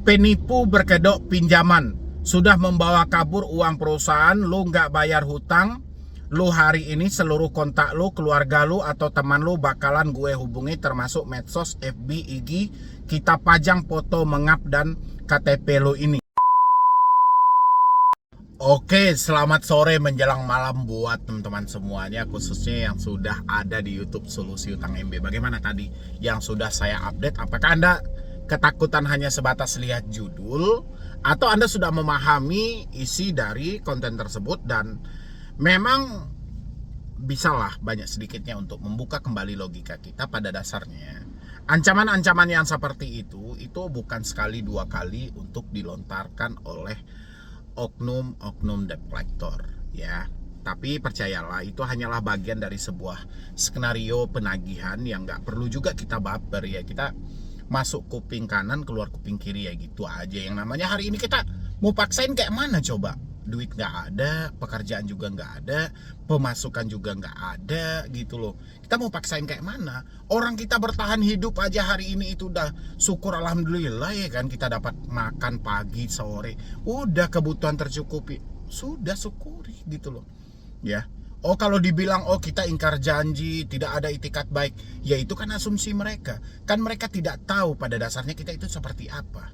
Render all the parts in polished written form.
Penipu berkedok pinjaman, sudah membawa kabur uang perusahaan, lu nggak bayar hutang, lu hari ini seluruh kontak lu, keluarga lu atau teman lu bakalan gue hubungi, termasuk medsos, FB, IG, kita pajang foto mengap dan KTP lu ini. Oke, selamat sore menjelang malam buat teman-teman semuanya, khususnya yang sudah ada di YouTube Solusi Utang MB. Bagaimana tadi yang sudah saya update? Apakah Anda ketakutan hanya sebatas lihat judul, atau Anda sudah memahami isi dari konten tersebut dan memang bisalah banyak sedikitnya untuk membuka kembali logika kita? Pada dasarnya ancaman-ancaman yang seperti itu bukan sekali dua kali untuk dilontarkan oleh oknum-oknum debt collector, ya. Tapi percayalah, itu hanyalah bagian dari sebuah skenario penagihan yang nggak perlu juga kita baper, ya. Kita masuk kuping kanan, keluar kuping kiri, ya gitu aja. Yang namanya hari ini kita mau paksain kayak mana coba? Duit nggak ada, pekerjaan juga nggak ada, pemasukan juga nggak ada, gitu loh. Kita mau paksain kayak mana? Orang kita bertahan hidup aja hari ini itu udah syukur alhamdulillah, ya kan. Kita dapat makan pagi, sore, udah kebutuhan tercukupi, sudah syukuri gitu loh, ya. Oh, kalau dibilang kita ingkar janji, tidak ada itikat baik, ya itu kan asumsi mereka. Kan mereka tidak tahu pada dasarnya kita itu seperti apa,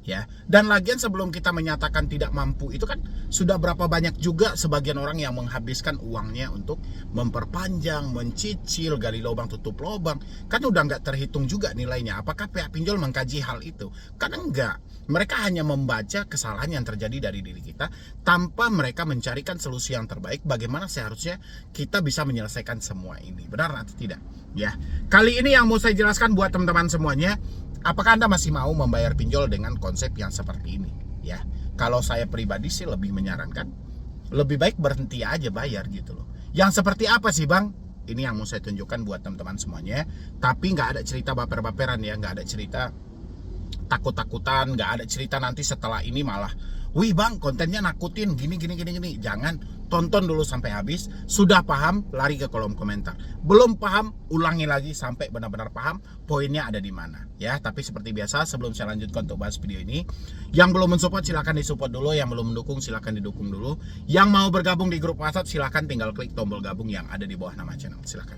ya. Dan lagian sebelum kita menyatakan tidak mampu, itu kan sudah berapa banyak juga sebagian orang yang menghabiskan uangnya untuk memperpanjang, mencicil, gali lubang tutup lubang. Kan udah nggak terhitung juga nilainya. Apakah pihak pinjol mengkaji hal itu? Kan enggak. Mereka hanya membaca kesalahan yang terjadi dari diri kita tanpa mereka mencarikan solusi yang terbaik bagaimana seharusnya kita bisa menyelesaikan semua ini. Benar atau tidak? Ya. Kali ini yang mau saya jelaskan buat teman-teman semuanya, apakah Anda masih mau membayar pinjol dengan konsep yang seperti ini? Ya, kalau saya pribadi sih lebih menyarankan, lebih baik berhenti aja bayar gitu loh. Yang seperti apa sih Bang? Ini yang mau saya tunjukkan buat teman-teman semuanya. Tapi nggak ada cerita baper-baperan, ya, nggak ada cerita takut-takutan, nggak ada cerita nanti setelah ini malah, wih Bang, kontennya nakutin, gini. Jangan, tonton dulu sampai habis. Sudah paham, lari ke kolom komentar. Belum paham, ulangi lagi sampai benar-benar paham poinnya ada di mana, ya. Tapi seperti biasa, sebelum saya lanjutkan untuk bahas video ini, yang belum mensupport silahkan disupport dulu, yang belum mendukung silahkan didukung dulu. Yang mau bergabung di grup WhatsApp silahkan tinggal klik tombol gabung yang ada di bawah nama channel, silahkan.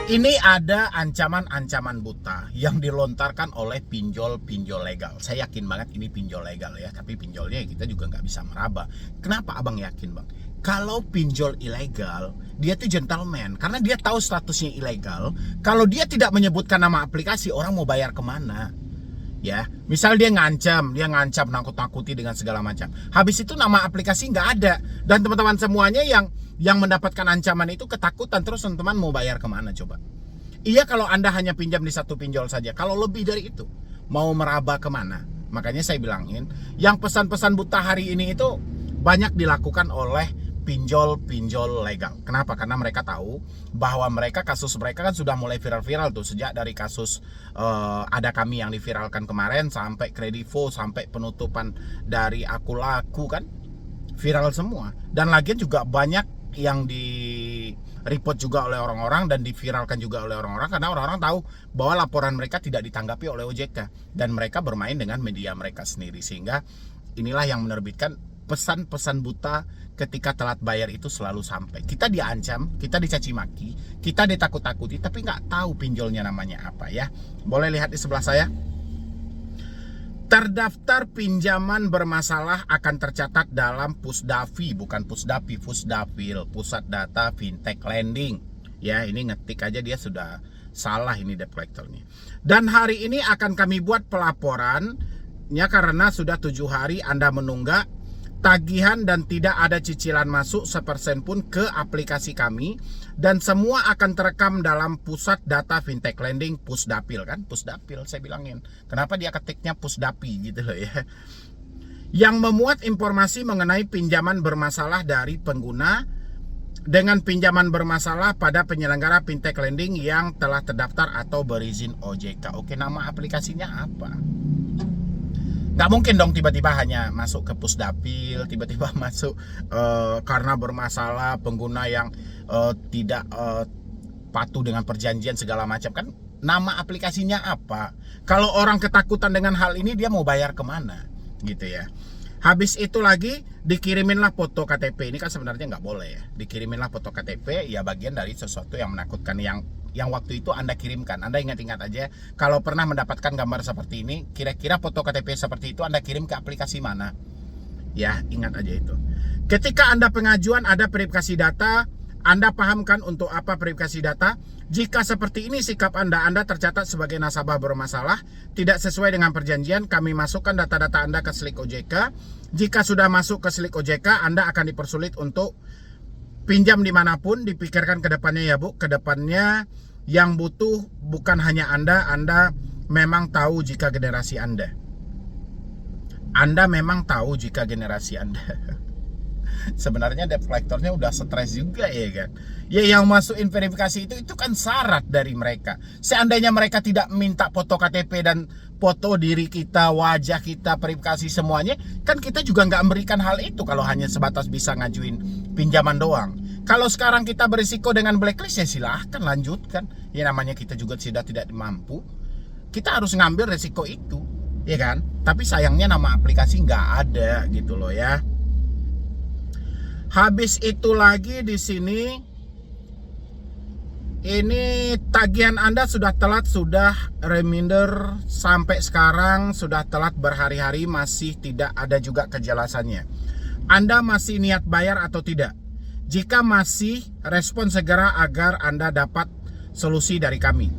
Ini ada ancaman-ancaman buta yang dilontarkan oleh pinjol-pinjol legal. Saya yakin banget ini pinjol legal, ya. Tapi pinjolnya kita juga nggak bisa meraba. Kenapa abang yakin Bang? Kalau pinjol ilegal, dia tuh gentleman. Karena dia tahu statusnya ilegal. Kalau dia tidak menyebutkan nama aplikasi, orang mau bayar kemana? Ya, misal dia ngancam nakut-nakuti dengan segala macam. Habis itu nama aplikasi nggak ada. Dan teman-teman semuanya yang mendapatkan ancaman itu ketakutan, terus teman-teman mau bayar kemana coba? Iya, kalau Anda hanya pinjam di satu pinjol saja. Kalau lebih dari itu, mau meraba kemana? Makanya saya bilangin, yang pesan-pesan buta hari ini itu banyak dilakukan oleh pinjol-pinjol legal. Kenapa? Karena mereka tahu bahwa kasus mereka kan sudah mulai viral-viral tuh. Sejak dari kasus ada kami yang diviralkan kemarin, sampai kredivo, sampai penutupan dari Aku Laku, kan viral semua. Dan lagian juga banyak yang di report juga oleh orang-orang dan diviralkan juga oleh orang-orang, karena orang-orang tahu bahwa laporan mereka tidak ditanggapi oleh OJK dan mereka bermain dengan media mereka sendiri. Sehingga inilah yang menerbitkan pesan-pesan buta ketika telat bayar itu selalu sampai. Kita diancam, kita dicaci maki, kita ditakut-takuti, tapi nggak tahu pinjolnya namanya apa, ya. Boleh lihat di sebelah saya. Terdaftar pinjaman bermasalah akan tercatat dalam Pusdavi, bukan Pusdapi, Pusdapil, Pusat Data Fintech Lending. Ya, ini ngetik aja dia sudah salah ini debt collector-nya. Dan hari ini akan kami buat pelaporannya karena sudah 7 hari Anda menunggak tagihan dan tidak ada cicilan masuk sepersen pun ke aplikasi kami, dan semua akan terekam dalam Pusat Data Fintech Lending, Pusdapil, kan? Pusdapil saya bilangin. Kenapa dia ketiknya Pusdapi gitu loh, ya. Yang memuat informasi mengenai pinjaman bermasalah dari pengguna dengan pinjaman bermasalah pada penyelenggara fintech lending yang telah terdaftar atau berizin OJK. Oke, nama aplikasinya apa? Nggak mungkin dong tiba-tiba hanya masuk ke Pusdapil, tiba-tiba masuk karena bermasalah pengguna yang tidak patuh dengan perjanjian segala macam. Kan nama aplikasinya apa? Kalau orang ketakutan dengan hal ini, dia mau bayar kemana? Gitu ya. Habis itu lagi dikiriminlah foto KTP. Ini kan sebenarnya nggak boleh ya. Dikiriminlah foto KTP, ya bagian dari sesuatu yang menakutkan yang waktu itu Anda kirimkan. Anda ingat-ingat aja, kalau pernah mendapatkan gambar seperti ini, kira-kira foto KTP seperti itu Anda kirim ke aplikasi mana? Ya, ingat aja itu. Ketika Anda pengajuan ada verifikasi data, Anda pahamkan untuk apa verifikasi data? Jika seperti ini sikap Anda tercatat sebagai nasabah bermasalah, tidak sesuai dengan perjanjian, kami masukkan data-data Anda ke Slick OJK. Jika sudah masuk ke Slick OJK, Anda akan dipersulit untuk pinjam dimanapun. Dipikirkan ke depannya ya Bu, ke depannya yang butuh bukan hanya Anda memang tahu jika generasi Anda memang tahu jika generasi Anda. Sebenarnya debt collectornya udah stres juga ya kan. Ya yang masukin verifikasi itu kan syarat dari mereka. Seandainya mereka tidak minta foto KTP dan foto diri kita, wajah kita, verifikasi semuanya, kan kita juga nggak memberikan hal itu kalau hanya sebatas bisa ngajuin pinjaman doang. Kalau sekarang kita berisiko dengan blacklist, ya silahkan lanjutkan. Ya namanya kita juga sudah tidak mampu. Kita harus ngambil resiko itu, ya kan? Tapi sayangnya nama aplikasi nggak ada gitu loh ya. Habis itu lagi di sini, ini tagihan Anda sudah telat, sudah reminder sampai sekarang, sudah telat berhari-hari, masih tidak ada juga kejelasannya. Anda masih niat bayar atau tidak? Jika masih, respon segera agar Anda dapat solusi dari kami.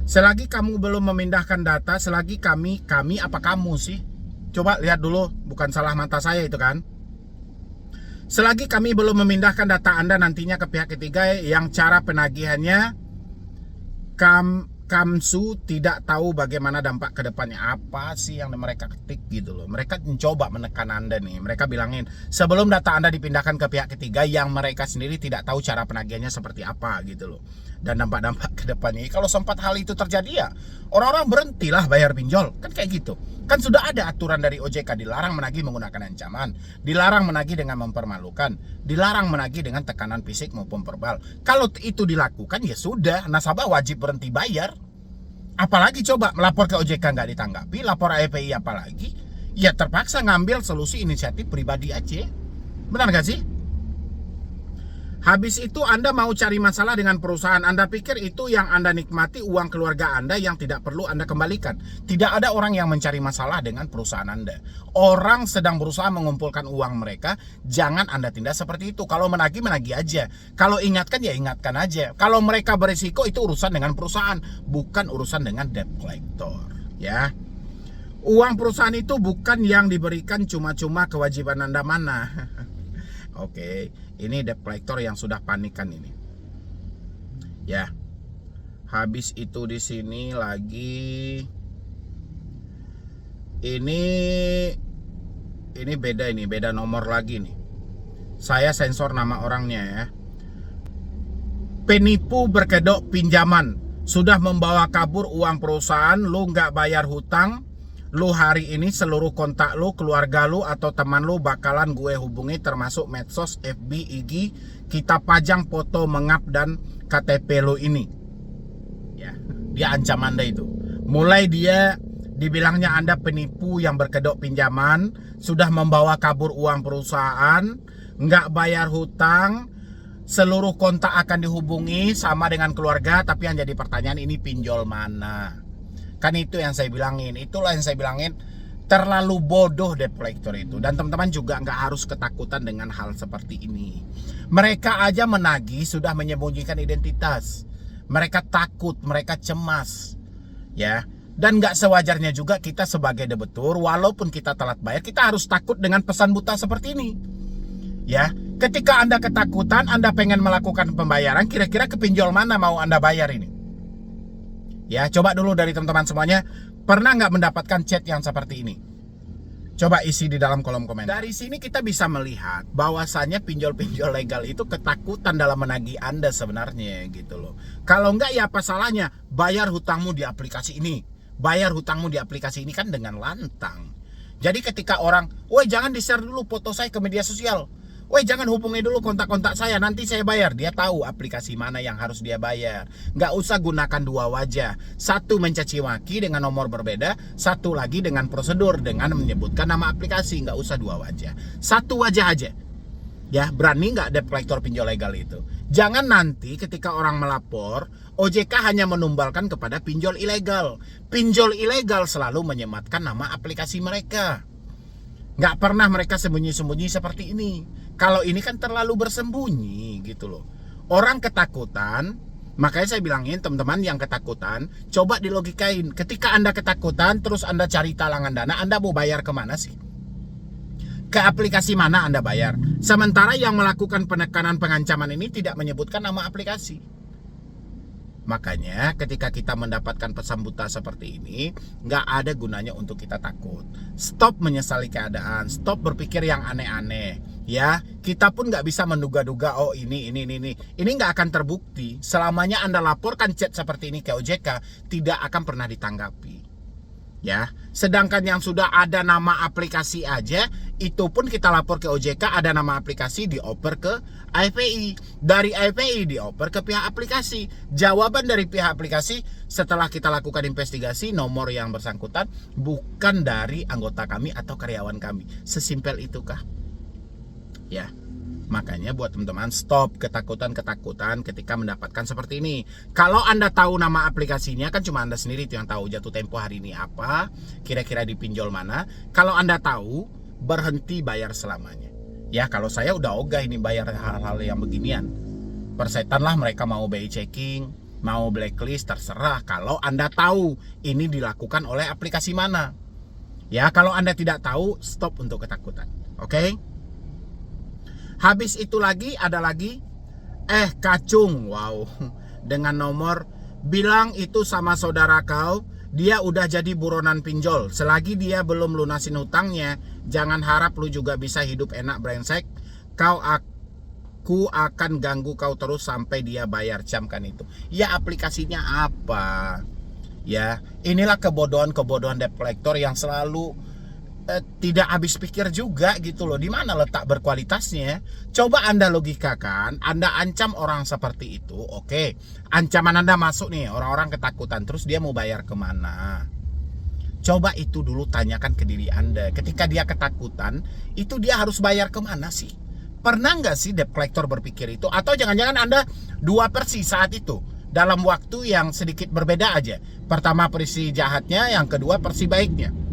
Selagi kamu belum memindahkan data, selagi kami apa kamu sih? Coba lihat dulu, bukan salah mata saya itu kan. Selagi kami belum memindahkan data Anda nantinya ke pihak ketiga yang cara penagihannya Kamsu tidak tahu bagaimana dampak ke depannya. Apa sih yang mereka ketik gitu loh. Mereka mencoba menekan Anda nih. Mereka bilangin sebelum data Anda dipindahkan ke pihak ketiga yang mereka sendiri tidak tahu cara penagihannya seperti apa gitu loh. Dan dampak-dampak ke depannya. Kalau sempat hal itu terjadi ya orang-orang berhentilah bayar pinjol. Kan kayak gitu. Kan sudah ada aturan dari OJK, dilarang menagih menggunakan ancaman, dilarang menagih dengan mempermalukan, dilarang menagih dengan tekanan fisik maupun verbal. Kalau itu dilakukan ya sudah, nasabah wajib berhenti bayar. Apalagi coba melapor ke OJK nggak ditanggapi, lapor API apalagi, ya terpaksa ngambil solusi inisiatif pribadi aja. Benar nggak sih? Habis itu Anda mau cari masalah dengan perusahaan. Anda pikir itu yang Anda nikmati, uang keluarga Anda yang tidak perlu Anda kembalikan. Tidak ada orang yang mencari masalah dengan perusahaan Anda. Orang sedang berusaha mengumpulkan uang mereka. Jangan Anda tindak seperti itu. Kalau menagih, menagih aja. Kalau ingatkan, ya ingatkan aja. Kalau mereka berisiko, itu urusan dengan perusahaan, bukan urusan dengan debt collector. Ya, uang perusahaan itu bukan yang diberikan cuma-cuma, kewajiban Anda mana. Oke, ini debt collector yang sudah panikan ini. Ya. Habis itu di sini lagi ini beda nomor lagi nih. Saya sensor nama orangnya ya. Penipu berkedok pinjaman, sudah membawa kabur uang perusahaan, lu nggak bayar hutang. Lu hari ini seluruh kontak lu, keluarga lu atau teman lu bakalan gue hubungi, termasuk medsos, FB, IG. Kita pajang foto mengap dan KTP lu ini. Ya, dia ancam Anda itu. Mulai dia dibilangnya Anda penipu yang berkedok pinjaman, sudah membawa kabur uang perusahaan, nggak bayar hutang, seluruh kontak akan dihubungi sama dengan keluarga. Tapi yang jadi pertanyaan, ini pinjol mana? Kan itu yang saya bilangin, itulah yang saya bilangin, terlalu bodoh debt collector itu. Dan teman-teman juga nggak harus ketakutan dengan hal seperti ini. Mereka aja menagih sudah menyembunyikan identitas. Mereka takut, mereka cemas, ya. Dan nggak sewajarnya juga kita sebagai debitur, walaupun kita telat bayar, kita harus takut dengan pesan buta seperti ini, ya. Ketika Anda ketakutan, Anda pengen melakukan pembayaran, kira-kira ke pinjol mana mau Anda bayar ini? Ya, coba dulu dari teman-teman semuanya, pernah nggak mendapatkan chat yang seperti ini? Coba isi di dalam kolom komentar. Dari sini kita bisa melihat bahwasannya pinjol-pinjol legal itu ketakutan dalam menagih Anda sebenarnya gitu loh. Kalau nggak ya apa salahnya bayar hutangmu di aplikasi ini. Bayar hutangmu di aplikasi ini kan dengan lantang. Jadi ketika orang, woi jangan di-share dulu foto saya ke media sosial. Woi, jangan hubungi dulu kontak-kontak saya, nanti saya bayar. Dia tahu aplikasi mana yang harus dia bayar. Nggak usah gunakan dua wajah. Satu mencaci maki dengan nomor berbeda, satu lagi dengan prosedur dengan menyebutkan nama aplikasi. Nggak usah dua wajah. Satu wajah aja. Ya, berani nggak debt collector pinjol legal itu? Jangan nanti ketika orang melapor, OJK hanya menumbalkan kepada pinjol ilegal. Pinjol ilegal selalu menyematkan nama aplikasi mereka. Nggak pernah mereka sembunyi-sembunyi seperti ini. Kalau ini kan terlalu bersembunyi gitu loh. Orang ketakutan, makanya saya bilangin teman-teman yang ketakutan, coba dilogikain. Ketika Anda ketakutan, terus Anda cari talangan dana, Anda mau bayar kemana sih? Ke aplikasi mana Anda bayar? Sementara yang melakukan penekanan pengancaman ini tidak menyebutkan nama aplikasi. Makanya ketika kita mendapatkan pesan buta seperti ini, nggak ada gunanya untuk kita takut. Stop menyesali keadaan, stop berpikir yang aneh-aneh. Ya, kita pun nggak bisa menduga-duga, oh ini. Ini nggak akan terbukti. Selamanya Anda laporkan chat seperti ini ke OJK, tidak akan pernah ditanggapi. Ya, sedangkan yang sudah ada nama aplikasi aja, itu pun kita lapor ke OJK, ada nama aplikasi, dioper ke IPI, dari IPI dioper ke pihak aplikasi. Jawaban dari pihak aplikasi setelah kita lakukan investigasi, nomor yang bersangkutan bukan dari anggota kami atau karyawan kami. Sesimpel itukah? Ya, makanya buat teman-teman, stop ketakutan-ketakutan ketika mendapatkan seperti ini. Kalau Anda tahu nama aplikasinya, kan cuma Anda sendiri itu yang tahu jatuh tempo hari ini apa, kira-kira dipinjol mana. Kalau Anda tahu, berhenti bayar selamanya. Ya, kalau saya udah ogah ini bayar hal-hal yang beginian. Persetan lah mereka mau BI checking, mau blacklist, terserah. Kalau Anda tahu ini dilakukan oleh aplikasi mana. Ya, kalau Anda tidak tahu, stop untuk ketakutan. Oke? Habis itu lagi ada lagi Kacung, wow, dengan nomor, bilang itu sama saudara kau, dia udah jadi buronan pinjol. Selagi dia belum lunasin hutangnya, jangan harap lu juga bisa hidup enak brengsek. Aku akan ganggu kau terus sampai dia bayar, camkan itu. Ya, aplikasinya apa? Ya, inilah kebodohan debt collector yang selalu tidak habis pikir juga gitu loh. Di mana letak berkualitasnya? Coba Anda logikakan, Anda ancam orang seperti itu, oke. Ancaman Anda masuk nih, orang-orang ketakutan, terus dia mau bayar kemana? Coba itu dulu tanyakan ke diri Anda. Ketika dia ketakutan, itu dia harus bayar kemana sih? Pernah nggak sih debt collector berpikir itu? Atau jangan-jangan Anda dua versi saat itu, dalam waktu yang sedikit berbeda aja. Pertama versi jahatnya, yang kedua versi baiknya.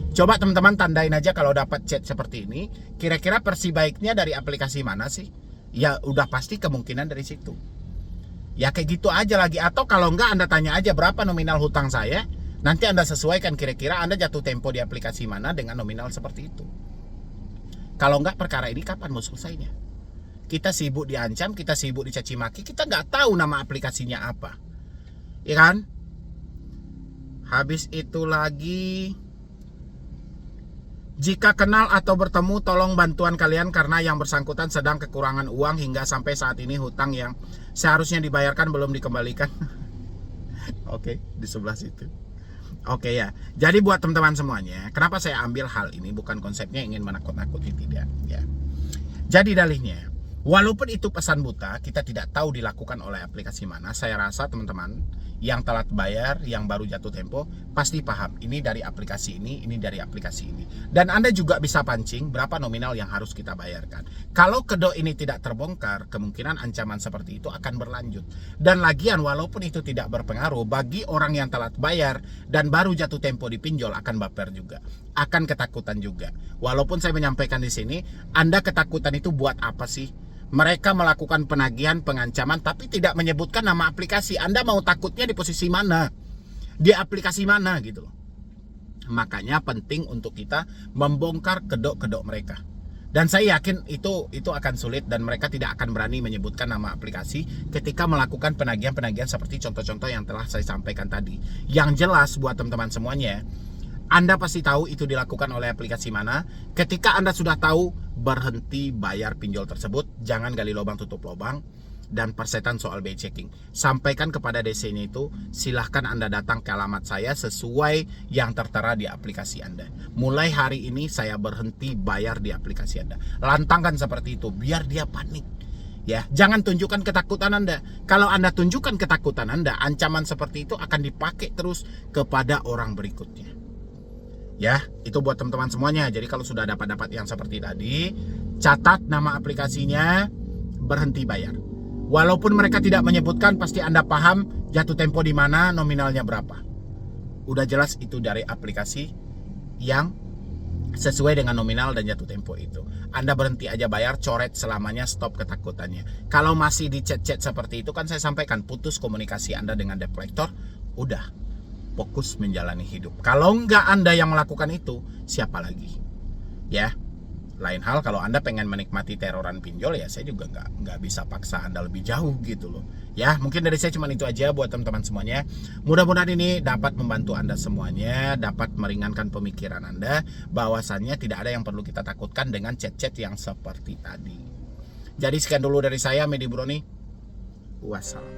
Coba teman-teman tandain aja kalau dapat chat seperti ini, kira-kira versi baiknya dari aplikasi mana sih? Ya udah pasti kemungkinan dari situ. Ya kayak gitu aja lagi. Atau kalau enggak, Anda tanya aja berapa nominal hutang saya, nanti Anda sesuaikan kira-kira Anda jatuh tempo di aplikasi mana dengan nominal seperti itu. Kalau enggak, perkara ini kapan mau selesainya? Kita sibuk diancam, kita sibuk dicaci maki, kita nggak tahu nama aplikasinya apa. Ya kan? Habis itu lagi, jika kenal atau bertemu, tolong bantuan kalian karena yang bersangkutan sedang kekurangan uang hingga sampai saat ini hutang yang seharusnya dibayarkan belum dikembalikan. Oke, di sebelah situ. Oke ya. Jadi buat teman-teman semuanya, kenapa saya ambil hal ini? Bukan konsepnya ingin menakut-nakuti, tidak ya. Jadi dalihnya, walaupun itu pesan buta, kita tidak tahu dilakukan oleh aplikasi mana. Saya rasa teman-teman yang telat bayar, yang baru jatuh tempo, pasti paham ini dari aplikasi ini dari aplikasi ini. Dan Anda juga bisa pancing berapa nominal yang harus kita bayarkan. Kalau kedok ini tidak terbongkar, kemungkinan ancaman seperti itu akan berlanjut. Dan lagian walaupun itu tidak berpengaruh, bagi orang yang telat bayar dan baru jatuh tempo di pinjol akan baper juga, akan ketakutan juga. Walaupun saya menyampaikan di sini, Anda ketakutan itu buat apa sih? Mereka melakukan penagihan, pengancaman, tapi tidak menyebutkan nama aplikasi. Anda mau takutnya di posisi mana? Di aplikasi mana gitu loh. Makanya penting untuk kita membongkar kedok-kedok mereka. Dan saya yakin itu akan sulit dan mereka tidak akan berani menyebutkan nama aplikasi ketika melakukan penagihan-penagihan seperti contoh-contoh yang telah saya sampaikan tadi. Yang jelas buat teman-teman semuanya, Anda pasti tahu itu dilakukan oleh aplikasi mana. Ketika Anda sudah tahu, berhenti bayar pinjol tersebut. Jangan gali lubang tutup lubang. dan persetan soal BI checking. Sampaikan kepada DC-nya itu, silahkan Anda datang ke alamat saya sesuai yang tertera di aplikasi Anda. Mulai hari ini saya berhenti bayar di aplikasi Anda. Lantangkan seperti itu, biar dia panik. Ya, jangan tunjukkan ketakutan Anda. Kalau Anda tunjukkan ketakutan Anda, ancaman seperti itu akan dipakai terus kepada orang berikutnya. Ya, itu buat teman-teman semuanya. Jadi kalau sudah dapat yang seperti tadi, catat nama aplikasinya, berhenti bayar. Walaupun mereka tidak menyebutkan, pasti Anda paham jatuh tempo di mana, nominalnya berapa. Udah jelas itu dari aplikasi yang sesuai dengan nominal dan jatuh tempo itu. Anda berhenti aja bayar, coret selamanya, stop ketakutannya. Kalau masih di chat-chat seperti itu, kan saya sampaikan, putus komunikasi Anda dengan debt collector, udah fokus menjalani hidup. Kalau nggak Anda yang melakukan itu, siapa lagi? Ya, lain hal kalau Anda pengen menikmati teroran pinjol, ya saya juga nggak bisa paksa Anda lebih jauh gitu loh. Ya, mungkin dari saya cuma itu aja buat teman-teman semuanya. Mudah-mudahan ini dapat membantu Anda semuanya, dapat meringankan pemikiran Anda bahwasannya tidak ada yang perlu kita takutkan dengan chat-chat yang seperti tadi. Jadi sekian dulu dari saya, Medi Broni. Wassalam.